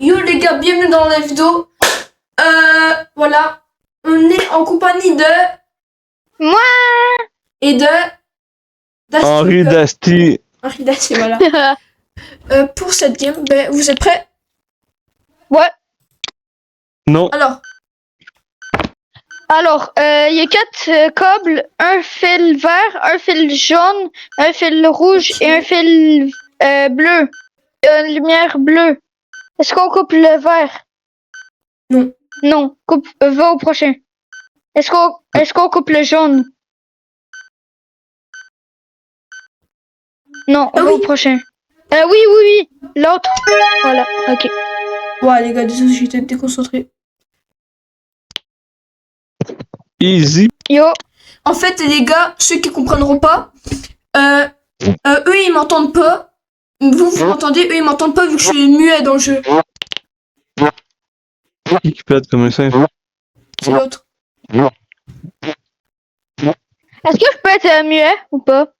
Yo les gars, bienvenue dans la vidéo. Voilà, on est en compagnie de Moi. et de Dusty. Henri Dasty. Henri Dusty, voilà. Pour cette game, vous êtes prêts? Ouais. Non. Alors, il y a 4 câbles, un fil vert, un fil jaune, un fil rouge et un fil bleu. Une lumière bleue. Est-ce qu'on coupe le vert? Non. Non. Va au prochain. Est-ce qu'on coupe le jaune? Non, va au prochain. Oui. L'autre. Voilà, ok. Ouais les gars, désolé, j'étais déconcentré. Easy. Yo. En fait les gars, ceux qui comprendront pas, eux ils m'entendent pas. Vous m'entendez, eux ils m'entendent pas vu que je suis muet dans le jeu. Qui peut être comme ça? C'est l'autre. Est-ce que je peux être muet ou pas?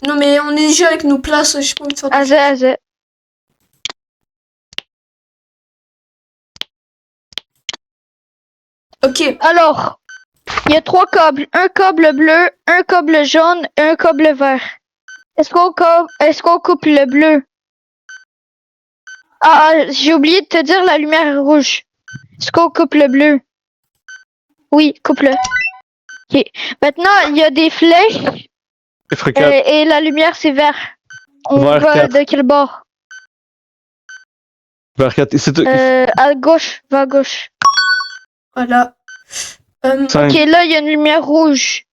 Non mais on est déjà avec nos places, je sais pas envie de faire. Azé. Ok. Alors, il y a 3 câbles. Un câble bleu, un câble jaune et un câble vert. Est-ce qu'on coupe le bleu? J'ai oublié de te dire la lumière est rouge. Est-ce qu'on coupe le bleu? Oui, coupe-le. Ok. Maintenant, il y a des flèches et la lumière c'est vert. On Vert va 4. de quel bord? Vers 4. À gauche, va à gauche. Voilà. 5. Ok, là il y a une lumière rouge.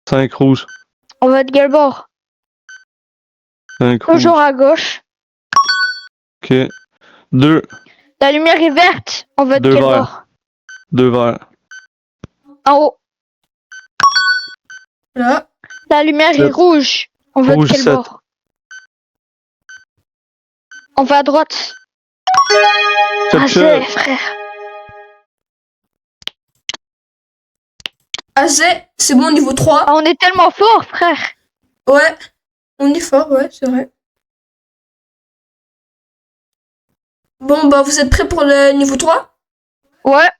5 rouges. On va de quel bord? 5 rouges. Toujours à gauche. Ok. 2. La lumière est verte. On va de Deux quel verts. bord? 2 verts. En haut. Là. La lumière est 7. rouge. On va de Rouge, quel 7. bord? On va à droite. Capture. Frère. Azé, c'est bon niveau 3. On est tellement fort, frère. Ouais, on est fort, ouais, c'est vrai. Bon, bah, vous êtes prêts pour le niveau 3? Ouais.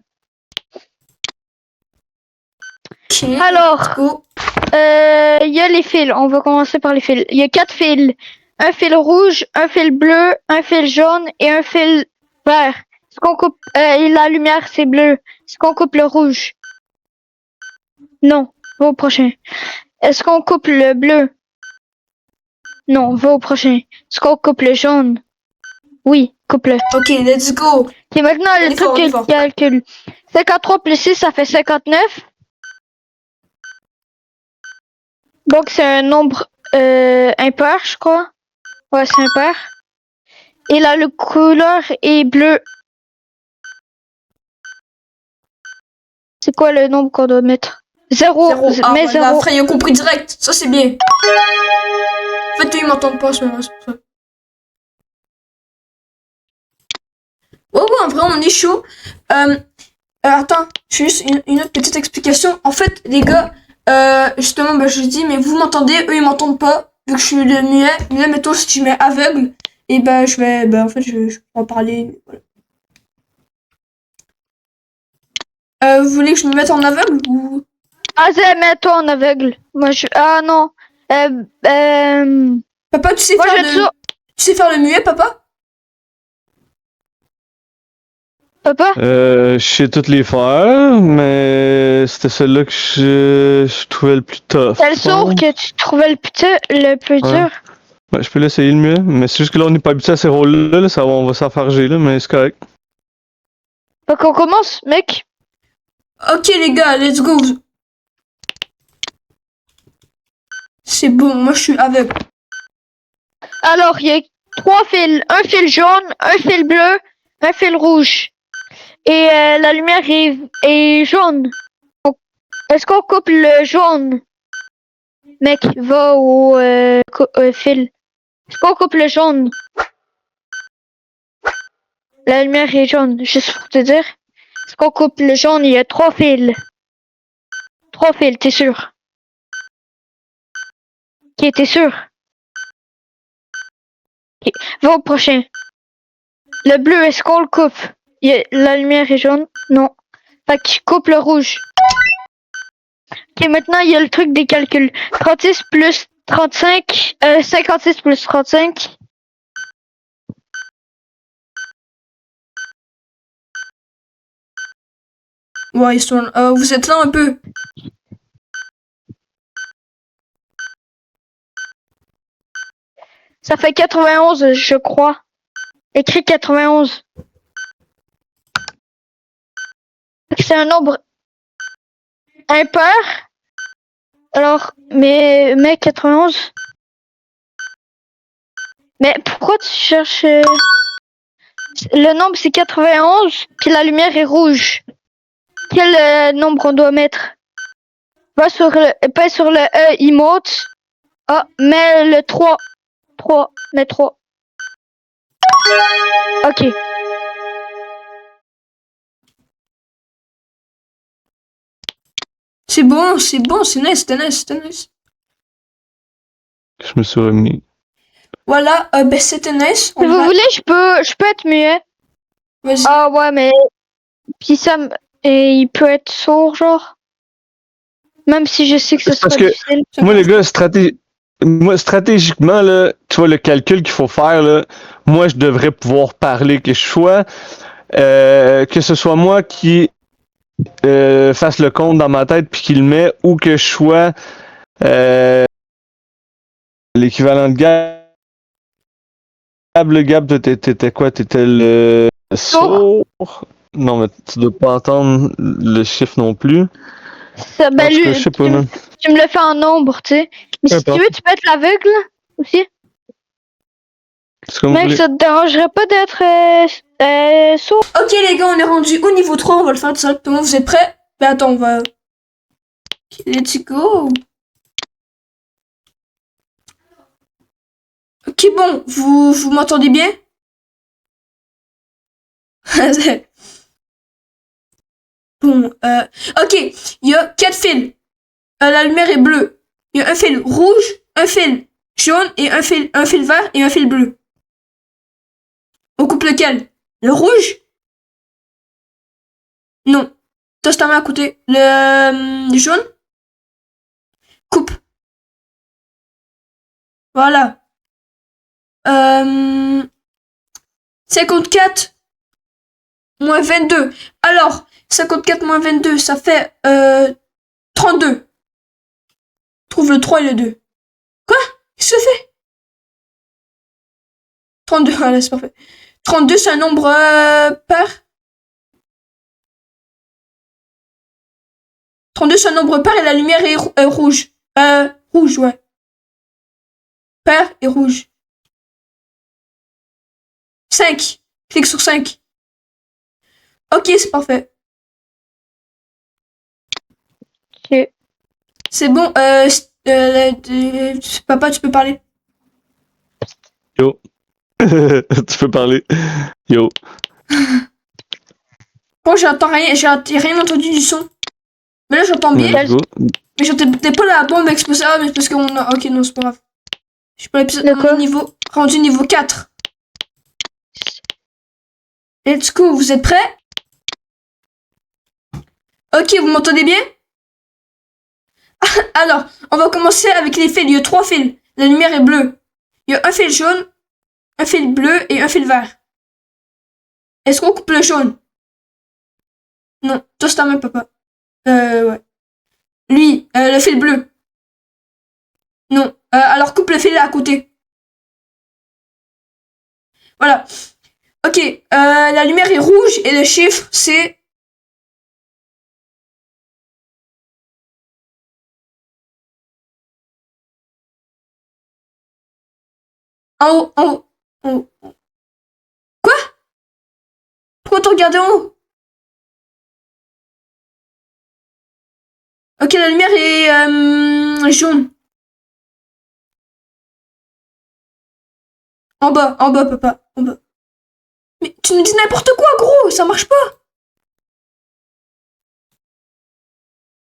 Ok. Alors, Let's go. il y a les fils. On va commencer par les fils. Il y a 4 fils. Un fil rouge, un fil bleu, un fil jaune et un fil vert. Est-ce qu'on coupe et la lumière c'est bleu. Est-ce qu'on coupe le rouge? Non, va au prochain. Est-ce qu'on coupe le bleu? Non, va au prochain. Est-ce qu'on coupe le jaune? Oui, coupe-le. Ok, let's go. Ok, maintenant On le est fort, on truc est fort. calcul. 53 plus 6, ça fait 59. Donc c'est un nombre impair, je crois. Ouais, c'est impair. Et là, le couleur est bleu. C'est quoi le nombre qu'on doit mettre? 0. Ah, Mais voilà, 0. frère, il a compris direct. Ça, c'est bien. En fait, eux, ils m'entendent pas à ce moment, c'est pour ça. Ouais, en vrai, on est chaud. Attends, juste une autre petite explication. En fait, les gars, justement, bah, je dis, mais vous m'entendez, eux, ils m'entendent pas, vu que je suis le muet. Mais là, mettons, si tu mets aveugle, et bah, je vais, bah, en fait, je vais en parler. Voilà. Vous voulez que je me mette en aveugle ou... Mets-toi en aveugle. Moi, non. Papa, tu sais Moi, faire je tu sais faire le muet, papa? Papa? Je sais toutes les faire, mais c'était celle-là que je trouvais le plus tough. C'est le sourd que tu trouvais le plus dur. Ouais, je peux l'essayer le mieux, mais c'est juste que là, on n'est pas habitué à ces rôles-là, là, ça, on va s'enfarger, là, mais c'est correct. Faut qu'on commence, mec. Ok, les gars, let's go. C'est bon, moi, je suis aveugle. Alors, il y a 3 fils. Un fil jaune, un fil bleu, un fil rouge. Et la lumière est jaune. Est-ce qu'on coupe le jaune? Mec, va au fil. Est-ce qu'on coupe le jaune? La lumière est jaune, juste pour te dire. Est-ce qu'on coupe le jaune? Il y a 3 fils. 3 fils, t'es sûr? Ok, t'es sûr? Ok, va au prochain. Le bleu, est-ce qu'on le coupe? La lumière est jaune? Non. Fait que je coupe le rouge. Ok, maintenant, il y a le truc des calculs. 36 plus 35, 56 plus 35. Ouais, vous êtes là un peu. Ça fait 91, je crois. Écrit 91. C'est un nombre impair. Alors, mais 91. Mais pourquoi tu cherches... Le nombre, c'est 91, puis la lumière est rouge. Quel nombre on doit mettre? Pas sur le E, il monte. Ah, mets le 3. 3, mets 3. Ok. C'est bon, c'est nice, c'était nice. Je me suis remis. Voilà, ben c'était nice. Si vous voulez, je peux être muet. Vas-y. Ah ouais, mais... Puis et il peut être sourd, genre. Même si je sais que ce C'est parce sera que difficile. moi, les gars, moi, stratégiquement, là, tu vois, le calcul qu'il faut faire, là, moi, je devrais pouvoir parler, que ce soit moi qui fasse le compte dans ma tête puis qu'il le met, ou que je sois l'équivalent de Gab. Gab, t'étais quoi? T'étais le sourd? Non, mais tu dois pas entendre le chiffre non plus. Ça, ben, En tout cas, lui, je sais pas, man. tu me le fais en nombre, tu sais. Mais si tu Peu veux, tu peux être l'aveugle aussi. C'est comme vous Mec, voulez. ça te dérangerait pas d'être sourd? Ok les gars, on est rendu au niveau 3, on va le faire directement. Vous êtes prêts? Ben attends, on va... Let's go. Ok, bon, vous m'entendez bien? Bon, ok, il y a 4 fils. La lumière est bleue. Il y a un fil rouge, un fil jaune et un fil vert et un fil bleu. On coupe lequel? Le rouge? Non. Tosse ta main à côté. Le jaune? Coupe. Voilà. 54 moins 22. Alors, 54 moins 22, ça fait 32. Trouve le 3 et le 2. Quoi? Qu'est-ce que ça fait? 32, voilà, c'est parfait. 32, c'est un nombre pair. 32, c'est un nombre pair et la lumière est rouge. Rouge, ouais. Pair et rouge. 5. Clique sur 5. Ok, c'est parfait. Ok. C'est bon. Papa, tu peux parler. Yo. Tu peux parler. Yo. Bon, j'entends rien. J'ai rien entendu du son. Mais là, j'entends bien. Let's go. Mais j'entendais pas la bombe exploser. Ah, mais c'est parce qu'on a... Ok, non, c'est pas grave. Je suis pas l'épisode rendu niveau 4. Let's go, vous êtes prêts? Ok, vous m'entendez bien? Alors, on va commencer avec les fils. Il y a 3 fils. La lumière est bleue. Il y a un fil jaune, un fil bleu et un fil vert. Est-ce qu'on coupe le jaune? Non, toi c'est ta main, papa. Ouais. Lui, le fil bleu. Non. Alors coupe le fil à côté. Voilà. Ok, la lumière est rouge et le chiffre c'est... En haut, en haut, en haut. Quoi? Pourquoi tu regardes en haut? Ok, la lumière est jaune. En bas, papa, en bas. Mais tu me dis n'importe quoi, gros, ça marche pas.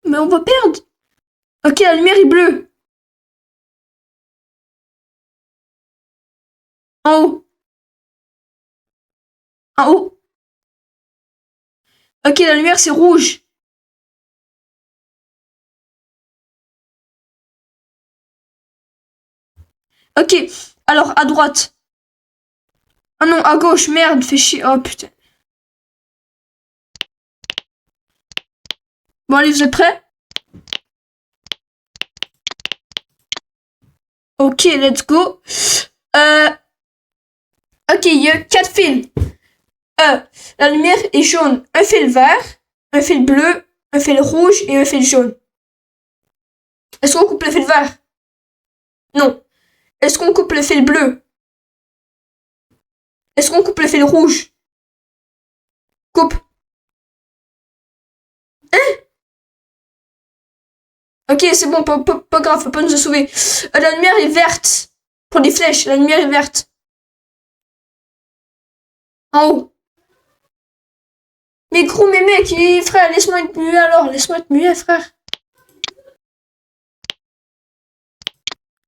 Mais on va perdre. Ok, la lumière est bleue. En haut. En haut. Ok, la lumière, c'est rouge. Ok, alors à droite. Ah non, à gauche, merde, fais chier. Oh putain. Bon, allez, vous êtes prêts? Ok, let's go. Ok, il y a 4 fils. La lumière est jaune. Un fil vert, un fil bleu, un fil rouge et un fil jaune. Est-ce qu'on coupe le fil vert? Non. Est-ce qu'on coupe le fil bleu? Est-ce qu'on coupe le fil rouge? Coupe. Ok, c'est bon, pas grave, faut pas nous sauver. La lumière est verte. Pour les flèches, la lumière est verte. En haut. Mais gros, mais mec, frère, laisse-moi être muet alors. Laisse-moi être muet, frère.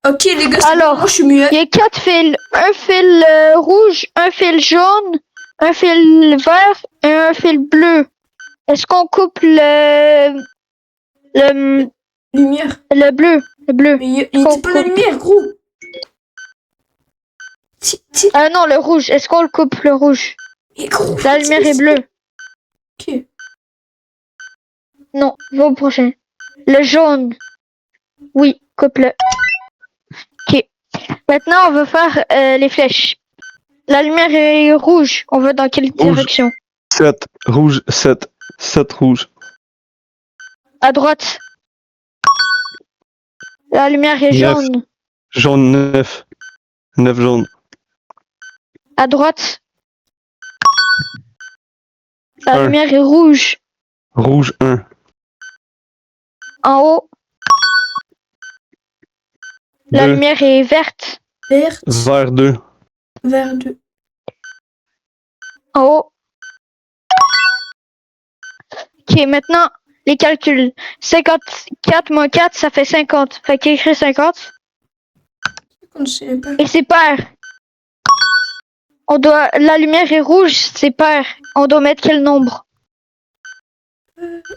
Ok, les gars, Alors, moi je suis muet. il y a 4 fils. Un fil rouge, un fil jaune, un fil vert et un fil bleu. Est-ce qu'on coupe le Lumière. le bleu? Le bleu. Mais il dit pas la lumière, gros. Ah non, le rouge. Est-ce qu'on le coupe, le rouge? Mais gros. La lumière est bleue. Ok. Non, va au prochain. Le jaune. Oui, coupe-le. Ok. Maintenant, on va faire les flèches. La lumière est rouge. On va dans quelle direction? 7. Rouge, 7. 7 rouge. À droite. La lumière est 9. jaune. Jaune, 9. 9 jaune. À droite. La 1. lumière est rouge. Rouge, 1. En haut. La 2. lumière est verte. Verte. Vert, 2. Vert 2. En haut. Ok, maintenant, les calculs. 54 moins 4, ça fait 50. Fait qu'écrire 50. On ne sait pas. Et c'est pair. La lumière est rouge, c'est pair. On doit mettre quel nombre?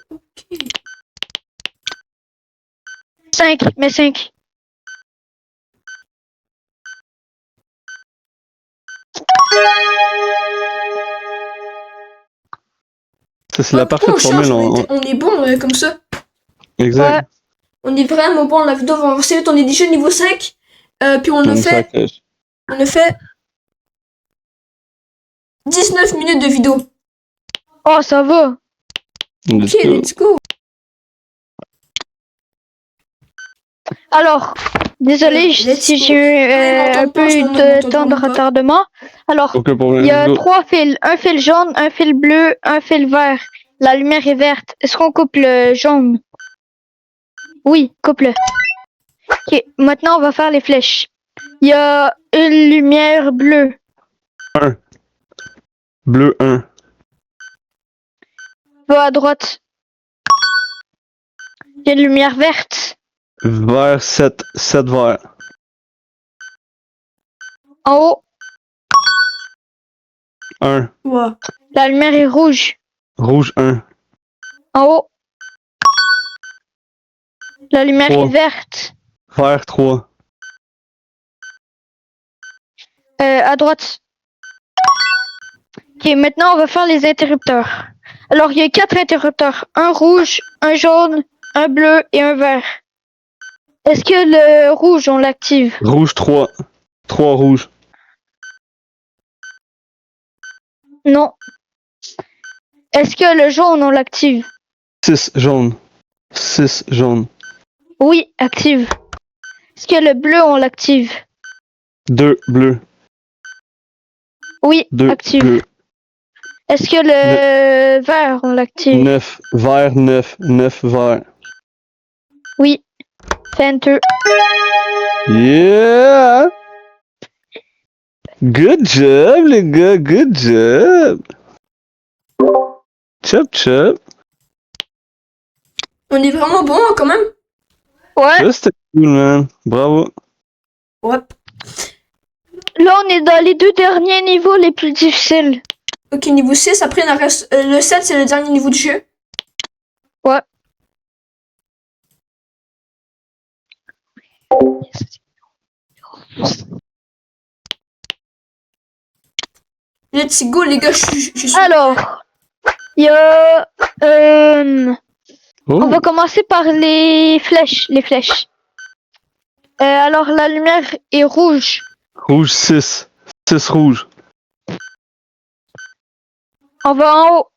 Ok. 5, mais 5. Ça, c'est la parfaite On change, formule. on est bon comme ça. Exact. Ouais. On est vraiment bon. La vidéo va avancer vite. On est déjà niveau 5. Puis on a fait 19 minutes de vidéo. Oh, ça va. Ok, let's go. Alors, désolé Let's si go. j'ai eu Ouais, un m'entends peu pas, je de m'entends temps de vraiment pas. retardement. Alors, Aucun problème. il y a Go. 3 fils. Un fil jaune, un fil bleu, un fil vert. La lumière est verte. Est-ce qu'on coupe le jaune? Oui, coupe-le. Ok, maintenant on va faire les flèches. Il y a une lumière bleue. 1. Bleu, 1. Va à droite. Il y a une lumière verte. Vert, 7. 7 vert. En haut, 1. Ouais. la lumière est rouge. Rouge, 1. En haut, la lumière 3. est verte. Vert, 3. À droite. Ok, maintenant on va faire les interrupteurs. Alors il y a 4 interrupteurs. Un rouge, un jaune, un bleu et un vert. Est-ce que le rouge on l'active? Rouge, 3. 3 rouges. Non. Est-ce que le jaune on l'active? 6 jaune. 6 jaune. Oui, active. Est-ce que le bleu on l'active? 2 bleu. Oui, 2 active. bleu. Est-ce que le vert on l'active? 9 vert, 9. 9 vert. Oui. Fais enter. Yeah! Good job, les gars. Good job. Chop, chop. On est vraiment bon quand même. Ouais. Ça, c'était cool, man. Bravo. Ouais. Là on est dans les 2 derniers niveaux les plus difficiles. Ok, niveau 6. Après, il en reste, le 7, c'est le dernier niveau du jeu. Ouais. Let's go, les gars, je suis... Alors, il y a... Oh, On va commencer par les flèches. Les flèches. Alors, la lumière est rouge. rouge 6. 6 rouge. On va en haut.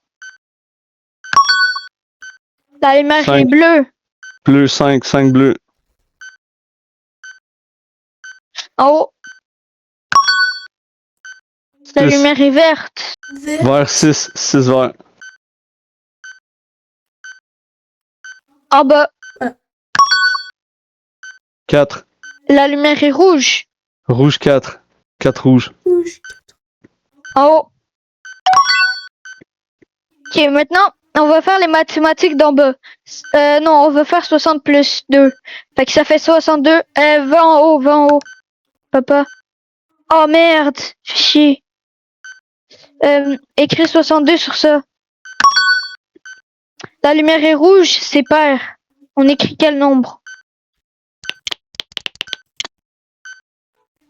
La lumière est 5. bleue. Bleu 5. 5 bleu. En haut. La 6. lumière est verte. Vert. Vert 6. 6 vert. En bas. 4. La lumière est rouge. Rouge 4. 4 rouge. Rouge. En haut. Ok, maintenant, on va faire les mathématiques d'en bas. Non, on va faire 60 plus 2. Fait que ça fait 62. Va en haut, va en haut. Papa. Oh merde, fais chier. Écris 62 sur ça. La lumière est rouge, c'est pair. On écrit quel nombre?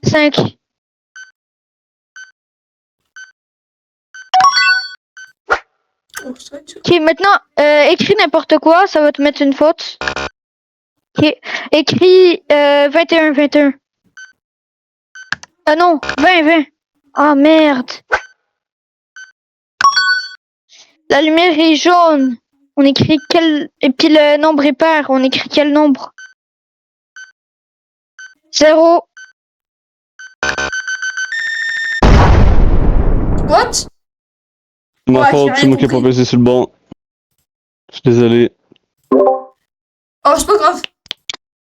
5. Oh, ça va être dur. Ok, maintenant, écris n'importe quoi, ça va te mettre une faute. Ok, écris 21, 21. Ah non, 20, 20. Ah merde. La lumière est jaune. On écrit quel... Et puis le nombre est pair, on écrit quel nombre? 0. What? Ma Ouais, j'ai faute, rien c'est moi qui ai pas compris. pesé sur le bon. Je suis désolé. Oh, c'est pas grave.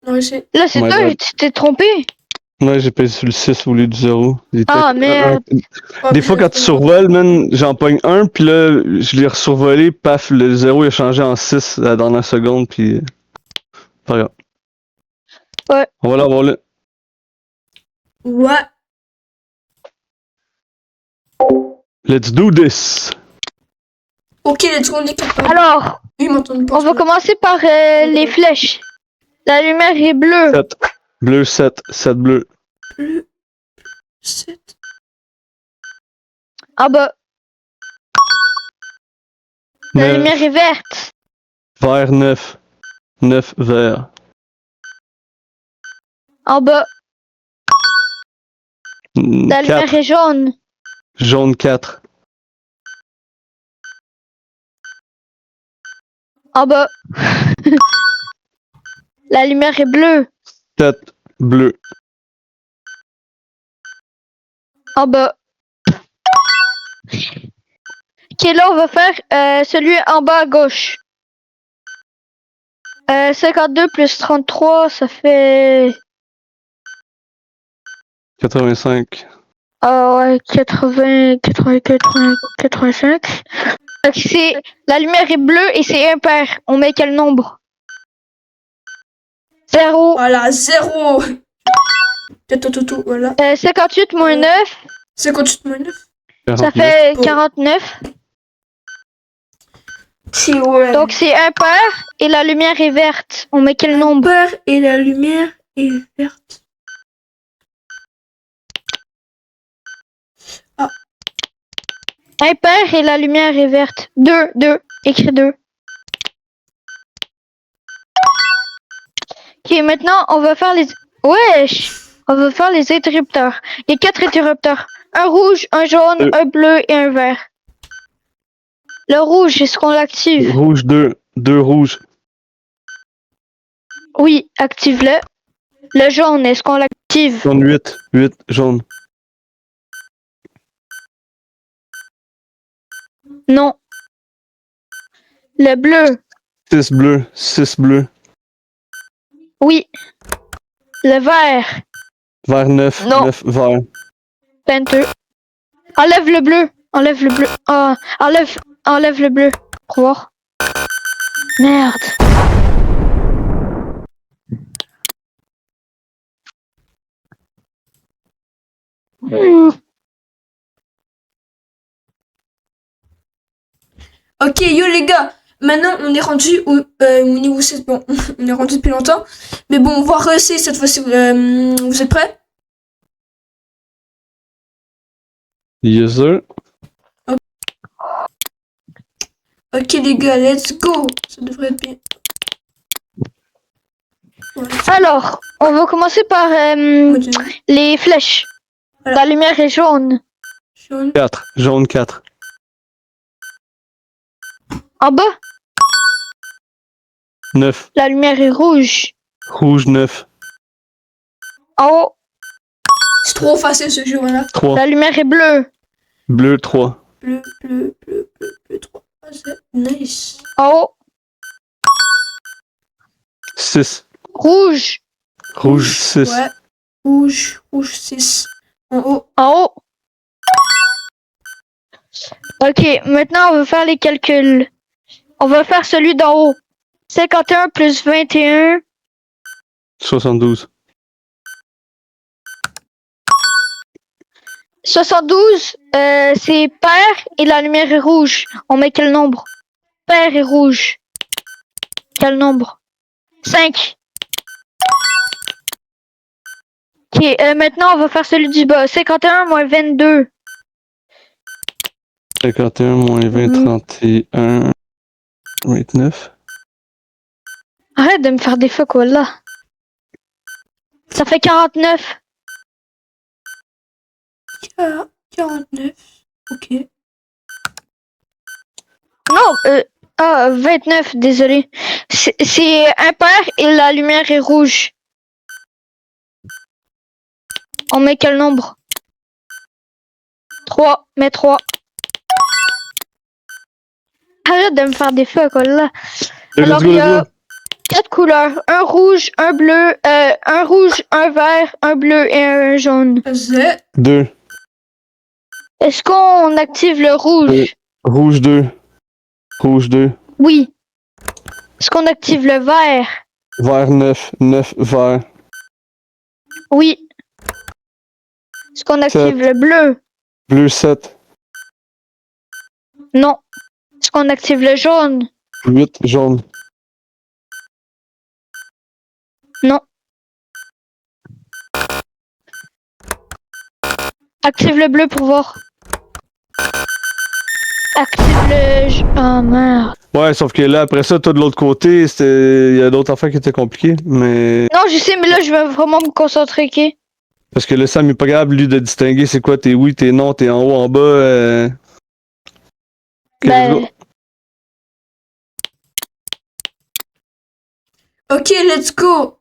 On va essayer. Là, c'est My toi, bad. tu t'es trompé. Ouais, j'ai pesé sur le 6 au lieu du 0. Ah merde. Oh, Des puis fois, là, quand tu c'est pas grave. survoles, man, j'en pogne un, puis là, je l'ai survolé, paf, le 0 il a changé en 6 à la dernière seconde, puis. Pas grave. Ouais. On va l'avoir là. Ouais. Let's do this! Ok, let's go, on est capable. Alors, Ils m'entendent pas. on va commencer par les flèches. La lumière est bleue. 7. Bleu 7. 7 bleu. Bleu. 7. En bas. La 9. lumière est verte. Vert 9. 9 vert. En bas. La lumière 4. est jaune. Jaune 4. En bas. La lumière est bleue. 7 bleu. En bas. Ok, là, on va faire celui en bas à gauche. 52 plus 33, ça fait... 85. Ah ouais, 80, 80, 80, 85. Fait que c'est... La lumière est bleue et c'est impair. On met quel nombre? 0. Voilà, 0. Tout, voilà. 58 moins 9, 58 moins 9. ça 49. fait Oh. 49. C'est ouais. Donc c'est impair et la lumière est verte. On met quel nombre? Impair et la lumière est verte. Impair et la lumière est verte. 2, 2. Écris 2. Ok, maintenant on va faire les... Wesh! On va faire les interrupteurs. Il y a 4 interrupteurs. Un rouge, un jaune, un bleu et un vert. Le rouge, est-ce qu'on l'active? Rouge 2. 2 rouges. Oui, active-le. Le jaune, est-ce qu'on l'active? Jaune 8. 8 jaune. Non. Le bleu, 6 bleu. 6 bleu. oui. Le vert, Vert 9. Non. 9 vert. 22. Enlève le bleu. Enlève le bleu. Ah, enlève le bleu. Pour voir. Merde. Ok, yo les gars, maintenant on est rendu au niveau 7. Bon, on est rendu depuis longtemps. Mais bon, on va réessayer cette fois-ci. Vous êtes prêts? Yes, sir. Ok les gars, let's go. Ça devrait être bien. Ouais, Alors, on va commencer par les flèches. Voilà. La lumière est jaune. jaune. 4. Jaune 4. En bas, 9. la lumière est rouge. Rouge 9. En haut, C'est trop facile ce jeu-là. 3. la lumière est bleue. Bleu 3. Bleu, 3. Ah, c'est nice. En haut, 6. rouge. Rouge 6. Ouais. Rouge 6. En haut. En haut. Ok, maintenant on va faire les calculs. On va faire celui d'en haut. 51 plus 21. 72. 72, c'est pair et la lumière est rouge. On met quel nombre? Pair et rouge. Quel nombre? 5. Ok, maintenant on va faire celui du bas. 51 moins 22. 51 moins 20, 31. 29. Arrête de me faire des fuck, voilà. Ça fait 49. 49. Ok. Non, 29, désolé. C'est impair et la lumière est rouge. On met quel nombre? 3. Mets 3. Arrête de me faire des fuck, là. Alors, il y a 4 couleurs. Un rouge, un bleu, un rouge, un vert, un bleu et un jaune. Z. 2. Est-ce qu'on active le rouge? Rouge 2. Rouge 2. Oui. Est-ce qu'on active le vert? Vert 9. 9 vert. Oui. Est-ce qu'on active le bleu? Bleu 7. Non. Est-ce qu'on active le jaune? 8 jaune. Non. Active le bleu pour voir. Active le... Oh merde. Ouais, sauf que là, après ça, toi de l'autre côté, il y a d'autres affaires qui étaient compliquées, mais. Non, je sais, mais là, je vais vraiment me concentrer, ok? Parce que le Sam est pas capable, lui, de distinguer c'est quoi tes oui, tes non, tes en haut, en bas. Ok, let's go. Ok, let's go.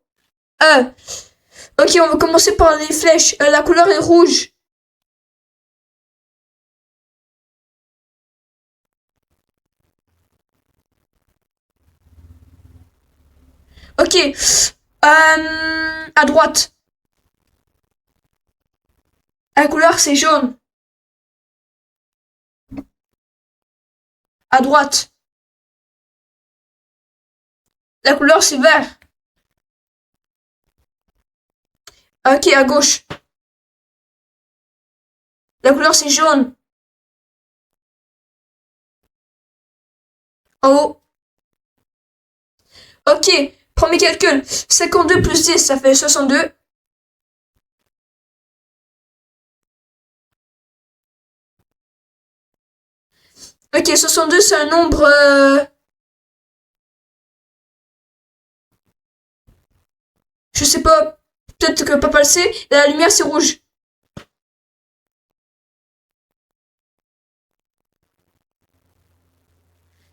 Ok, on va commencer par les flèches. La couleur est rouge. Ok. À droite. La couleur c'est jaune. À droite. La couleur c'est vert. Ok, à gauche. La couleur c'est jaune. En haut. Ok, premier calcul. 52 plus 10, ça fait 62. Ok, 62 c'est un nombre... Je sais pas, peut-être que papa le sait. La lumière c'est rouge.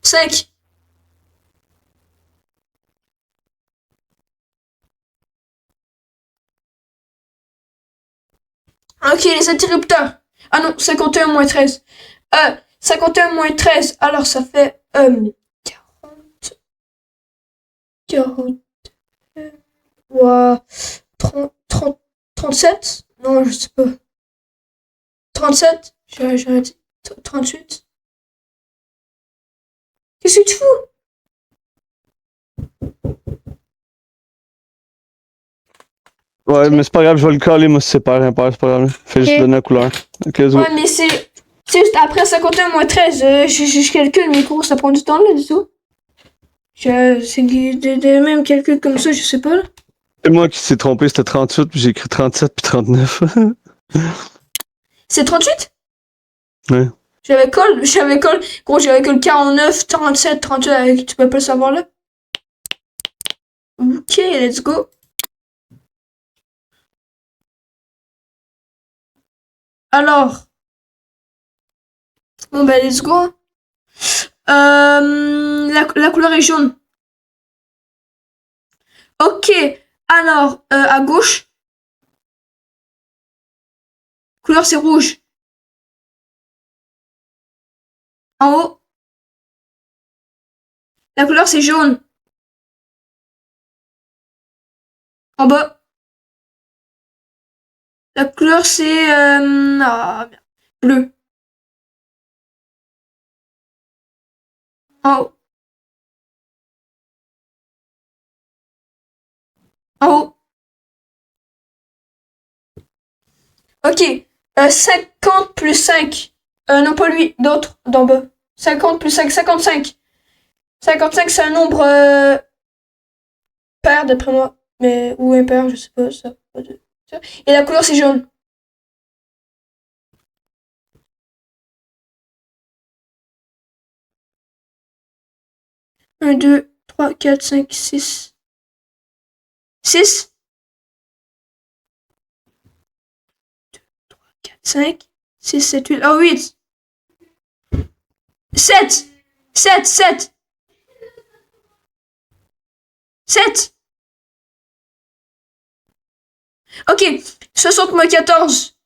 Cinq. Ok, les interrupteurs. Ah non, 51 moins 13. 51 moins 13, alors ça fait 40. 40. Ouah, 37. Non, je sais pas. 37. J'aurais dit 38. Qu'est-ce que tu fous? Ouais, mais c'est pas grave, je vais le coller, moi, si c'est pair, impair, c'est pas grave. Fais juste Ok. donner la couleur. Ok, let's go. Ouais, mais c'est... C'est juste après 51 moins 13, je calcule mes cours, ça prend du temps là, du tout. C'est des mêmes calculs comme ça, je sais pas là. C'est moi qui s'est trompé, c'était 38, puis j'ai écrit 37 puis 39. C'est 38? Ouais. J'avais que 49, 37, 38, tu peux pas le savoir là. Ok, let's go. Alors. Bon bah let's go. La couleur est jaune. Ok, alors à gauche. Couleur c'est rouge. En haut. La couleur c'est jaune. En bas. La couleur c'est bleu. En haut. En haut. Ok. 50 plus 5. Non pas lui, d'autres d'en bas. 50 plus 5, 55. 55 c'est un nombre pair d'après moi. Mais ou impair, je sais pas ça. Et la couleur c'est jaune. Un, 2, 3, 4, 5, 6. 6. 4, 5, 6, 7, 8. Oh, 8. 7. 7, 7. 7. Ok. 60 moins 14.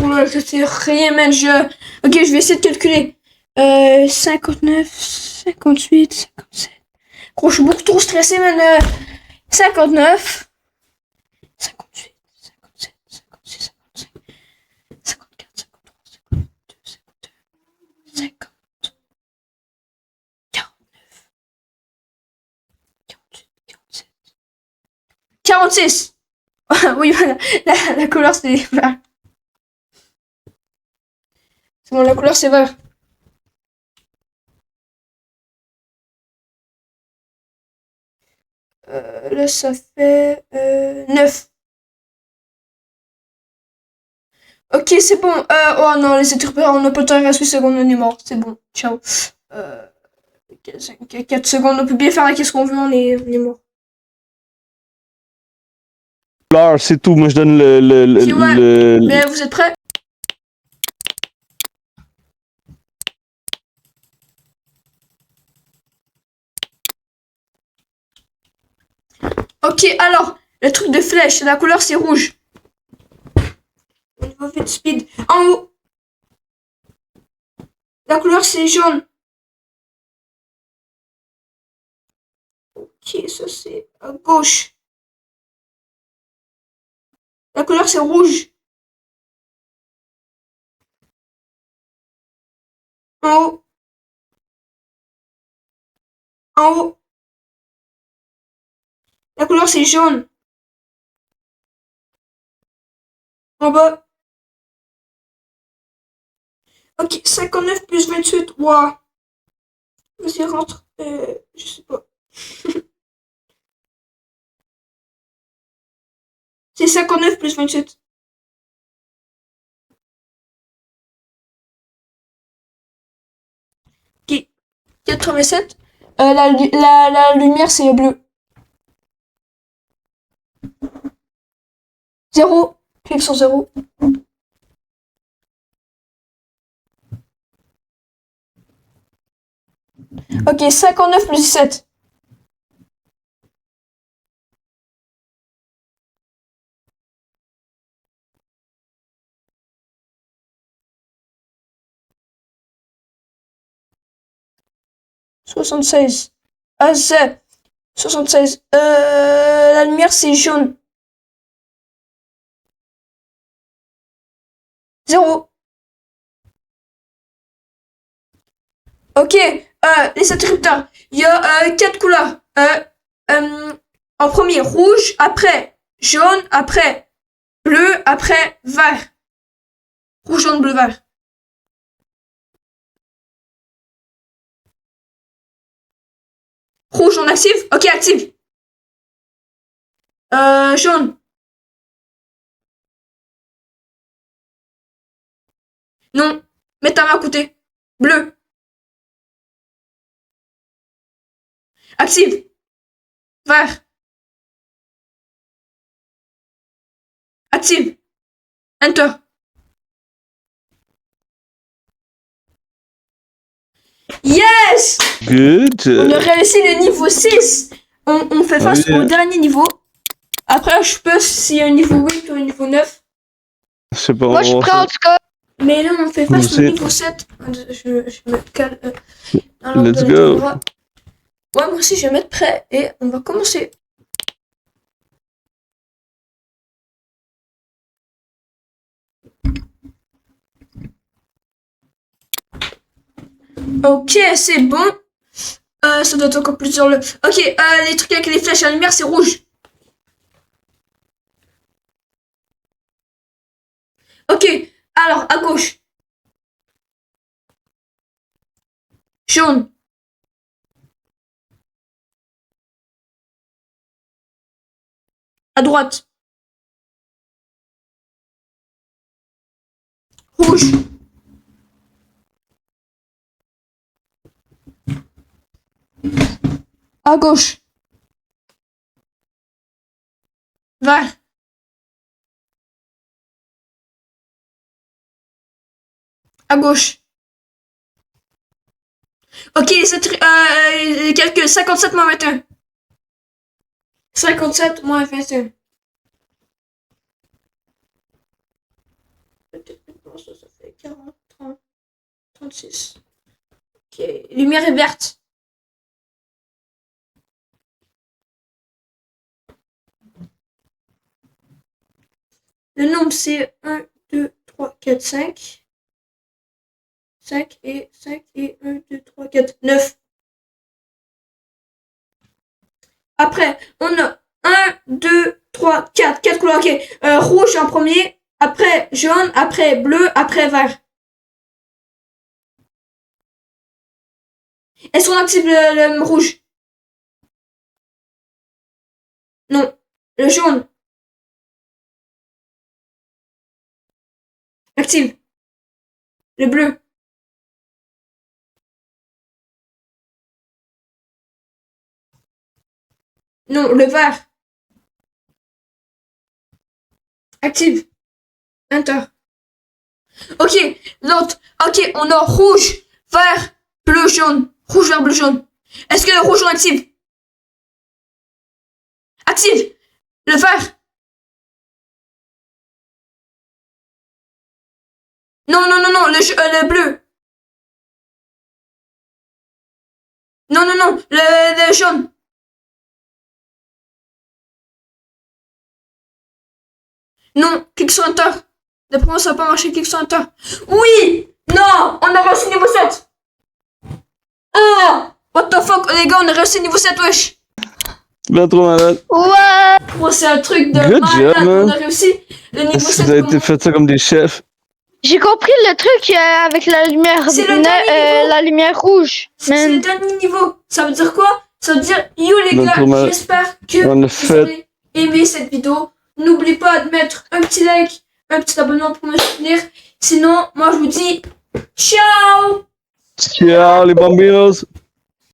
Oula, ça c'est rien, man. Ok, je vais essayer de calculer. 59, 58, 57. Gros, je suis beaucoup trop stressé, man. 59. 58, 57, 56, 55, 54, 53, 52, 52, 50, 49, 48, 47, 46. Oui, voilà. La couleur, c'est vert. C'est bon, la couleur, c'est vert. Là, ça fait 9. Ok, c'est bon. Oh non, les interprètes, on n'a pas le temps, il reste 8 secondes, on est mort. C'est bon, ciao. 4 secondes, on peut bien faire qu'est-ce qu'on veut, on est mort. Couleur, c'est tout. Moi, je donne Ok, ouais. Mais vous êtes prêts? Ok, alors, le truc de flèche, la couleur c'est rouge. On va vite speed. En haut, la couleur c'est jaune. Ok, ça c'est à gauche. La couleur c'est rouge. En haut. En haut. La couleur c'est jaune. En bas. Ok, 59 plus 28. Waouh. Vas-y, rentre. Je sais pas. C'est 59 plus 28. Ok. 87. La lumière c'est bleu. 0. Clique sur 0. Ok, 59 plus 17. 76. Ah, c'est 76. La lumière, c'est jaune. 0. Ok, les interrupteurs. Il y a 4 couleurs. En premier, rouge, après jaune, après bleu, après vert. Rouge, jaune, bleu, vert. Rouge, on active? Ok, active. Jaune. Non. Mets ta main à côté. Bleu. Active. Vert. Active. Enter. Yes! Good. On a réussi le niveau 6. On fait face Oui. au dernier niveau. Après, je peux s'il y a un niveau 8 ou un niveau 9. Je sais pas. Moi, je suis prêt en tout cas. Mais là, on fait Moi face au aussi. niveau 7. Je me cale dans l'ordre Let's de la go. caméra. Ouais, moi aussi, je vais mettre prêt et on va commencer. Ok, c'est bon. Ça doit être encore plus dur. Ok, les trucs avec les flèches à lumière, c'est rouge. Ok, alors, à gauche. Jaune. À droite. Rouge. À gauche. Vert. À gauche. Ok, les calculs. 57 moins 21. 57 moins 21. Ça fait 40, 30, 36. Ok, lumière est verte. Le nombre c'est 1, 2, 3, 4, 5. 5 et 1, 2, 3, 4, 9. Après, on a 1, 2, 3, 4. 4 couleurs, ok. Rouge en premier, après jaune, après bleu, après vert. Est-ce qu'on active le rouge? Non. Le jaune. Active. Le bleu. Non, le vert. Active. Enter. Ok, l'autre. Ok, on a rouge, vert, bleu, jaune. Rouge, vert, bleu, jaune. Est-ce que le rouge on active? Active. Le vert. Non, non, non, non, le bleu. Non, non, non, le jaune. Non, clique sur Enter. D'après moi, ça va pas marcher, clique sur Enter. Oui! Non! On a réussi niveau 7! Oh! What the fuck, les gars, on a réussi niveau 7, wesh! Bien trop malade. Ouais. Oh, c'est un truc de Good malade, job, man. on a réussi le niveau Si 7. vous avez été fait ça comme des chefs. J'ai compris le truc avec la lumière, C'est le dernier niveau. la lumière rouge. C'est le Man. dernier niveau. Ça veut dire quoi? Ça veut dire, yo les Donc, gars, on a- j'espère que on a vous fait- avez aimé cette vidéo. N'oubliez pas de mettre un petit like, un petit abonnement pour me soutenir. Sinon, moi je vous dis ciao! Ciao les bambinos.